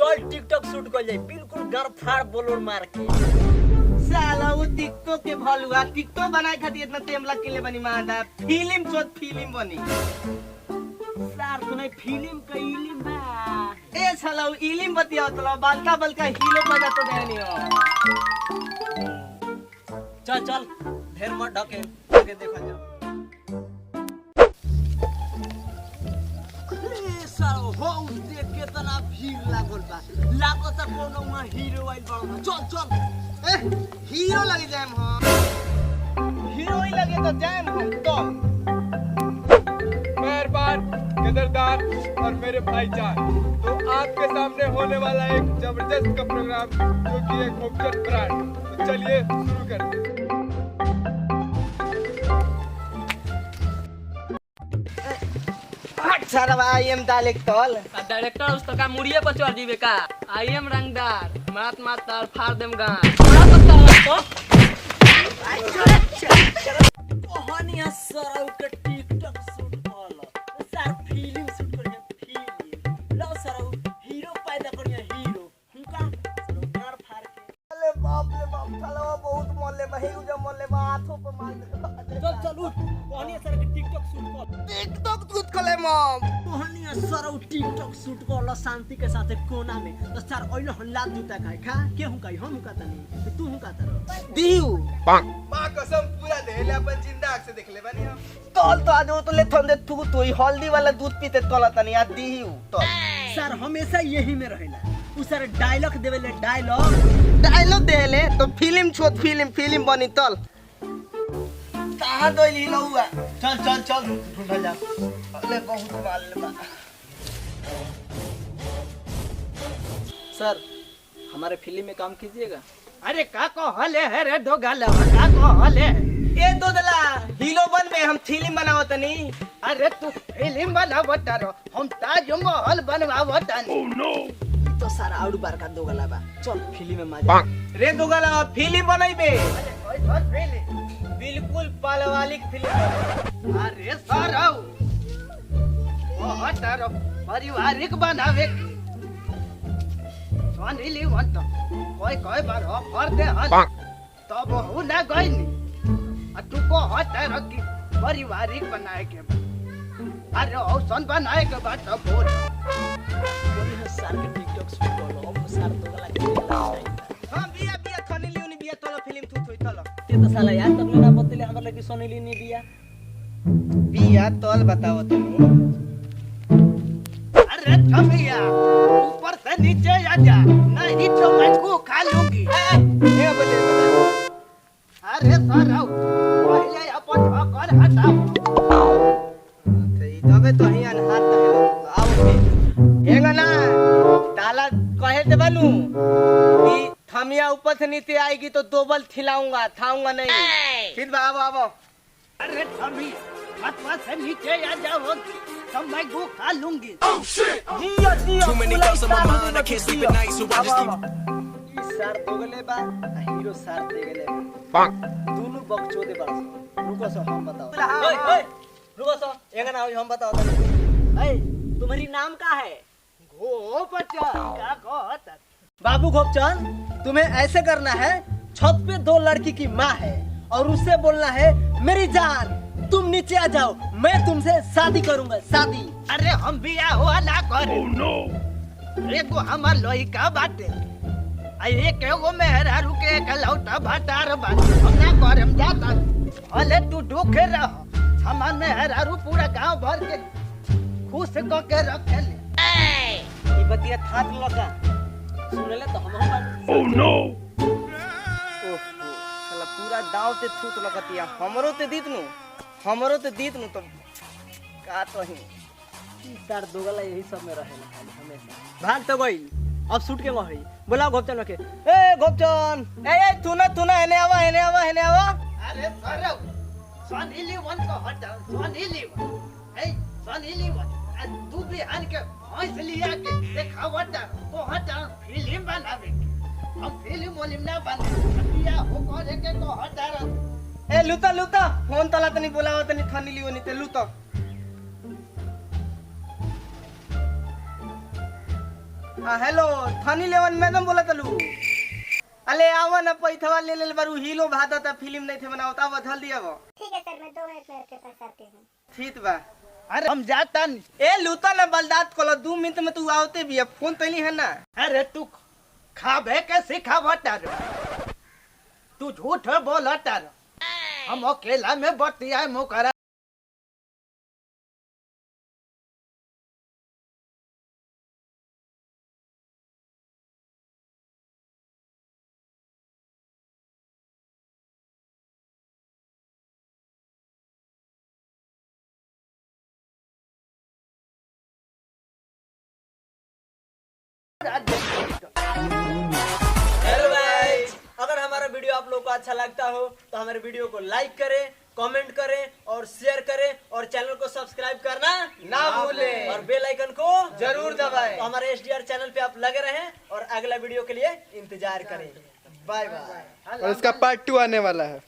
चल TikTok shoot कर जाए बिल्कुल गरफाड़ बोलोर मार के। साला वो टिकटॉक के भलुआ टिकटॉक बनाए खातिर इतना टाइम लग के ले बनी मादा फिल्म शॉट फिल्म बनी। सार तूने फिल्म का इल्म बा ए साला वो इल्म बतिया तो बालका बलका हीरो बजा तो देनी हो। चल चल ढेर मत ढके आगे देखा जा। सारो हो देख कितना भीड़ लागल बा लागत कोनो में हीरो आइल बड़। चल चल हीरो लगे जाए हम हीरो ही लगे तो जाए हम तो मेहरबान कदरदान और मेरे भाईजान, तो आपके सामने होने वाला एक जबरदस्त का प्रोग्राम जो कि एक खूबसूरत ब्रांड। तो चलिए शुरू करते हैं। सारा आई एम डायरेक्टर डायरेक्टर उस का मुड़िए पर चढ़ जीवे का। आई एम रंगदार मात मातर फाड़ देम गान बड़ा पत्ता कहानियां सराउ के टिकटॉक शूट करलो सर फिल्म शूट करिया फिल्म लो सराउ हीरो पैदा करिया हीरो हुनका सराउ मार फाड़ के। अरे बाप रे बाप साला बहुत मोले बही जो मोले हाथों पे मार दे। चल चल उठ कहानियां सर के टिकटॉक शूट कर टिकटॉक शूट करे मम कहानियां सराउ टिकटॉक शूट करलो शांति के साथ कोना में तो सर ओइनो हल्ला जूता खाए खा के हुनका हम हुनका तनी तू हुनका तर दीहू मां कसम पूरा देले अपन जिंदा आंख से देख ले बानी हम। तोल तो आज तो ले थंदे तू ही हल्दी वाला दूध पीते तोला तनी याद दीहू तो सर हमेशा यही में रहेला उ सर डायलॉग देवेले डायलॉग देले तो फिल्म छोड़ फिल्म बनी तल कहां दोइली लहुआ। चल चल चल ढूंढा जा। अरे बहुत माल ले बा। सर हमारे फिल्म में काम कीजिएगा। अरे का कहले है रे दो गाल का कहले ए दोदला हीरो बन में हम फिल्म बनावत नहीं। अरे तू फिल्म बनावत रो हम ताजमहल बनवावत नहीं। तो सारा आउट बार का दो गला बा चल फिल्म में मजा रे दोगला फिल्म बनइबे अरे कोई बात फिल्म बिल्कुल पारिवारिक फिल्म। अरे सराउ बहुत रो पारिवारिक बनावे सोनी ली वंत कोई बार ऑफर दे हन तो बहु ना गइनी आ तू को हट रखी पारिवारिक बनाए के अरे औसन बनाए के बात तो बोल सर के टिकटॉक शूट कर लो अब सर दो गला के हम बिया खनी लियोनी बिया तोला फिल्म तू थोई तलो ते तो साला याद तक ना बतले हमरा लगे सोनी ली नहीं दिया बिया तोल बताओ तुम। अरे छमिया ऊपर से नीचे आ जा नहीं तो मैं को खा लूंगी। ए बोले अरे सराउ पहले अपन ठोकर हटाओ सही तबे तो ही अनहार तहे आओ हेंगा ना ताला कहे दे बनू कि थमिया ऊपर से नीचे आएगी तो दोबल खिलाऊंगा थाऊंगा नहीं। फिर बाबा अरे छमी मतवा से नीचे आ जाओ तो मैं को खा लूंगी। जियो Too many thoughts on my mind, I can't sleep at night, so I just keep. सर दो गले बा हीरो सर दे गले दोनों बकचोदे बा। रुको सो हम बताओ ओए रुको सो एंगा ना हम बताओ ए तुम्हारी नाम का है। गोपचन का कहत बाबू गोपचंद तुम्हें ऐसे करना है छत पे दो लड़की की माँ है और उससे बोलना है मेरी जान तुम नीचे आ जाओ मैं तुमसे शादी करूंगा शादी। अरे हम बिया हुआ ना करे एगो हमार लोई का बाटे एक एगो मेहरा रुके एक लौटा भटार बात हम ना करे हम जाता अले तू दुखे रह हमार मेहरा रु पूरा गांव भर के खुश क के रखे ले ये बतिया थात लगा सुनले तो हम ओह नो साला पूरा दाव ते थूत लगतिया हमरो ते दीत नु तो का तो ही सर दो गला यही सब में रहेला हमेशा भाग तो गई अब शूट के गई बोला गोपचंद के ए गोपचंद ए तू ना एने आवा अरे सरौ सोनीली वन को हटा सोनीली वन ए सोनीली वन तू भी हन के भैंस लिया के देखावत को हटा फिल्म बनावे हम फिल्म मोलिम ना बने बिया हो करे के को हटा ए लुता फोन तला तनी बोलावा तनी थनी लियो नी ते लुता हेलो थानी लेवन मैडम बोला तलू अले आवा ना पैथवा ले ले बारू हीरो भादा ता फिल्म नहीं थे बनाओ ता बदल दिया वो ठीक है सर मैं 2 मिनट में आपके पास आती हूँ। ठीक बा अरे हम जाता नहीं। ए लूता ना बलदात कोला 2 मिनट में तू आवते भी है फोन तैली है ना। अरे तू खाबे के सिखावटर तू झूठ बोलटर हम अकेला में बतिया मुकरा हेलो गाइस, अगर हमारा वीडियो आप लोग को अच्छा लगता हो तो हमारे वीडियो को लाइक करें, कमेंट करें और शेयर करें और चैनल को सब्सक्राइब करना ना भूलें और बेल आइकन को जरूर दबाएं। तो हमारे SDR चैनल पे आप लगे रहें और अगला वीडियो के लिए इंतजार करें। Bye bye. और इसका पार्ट 2 आने वाला है।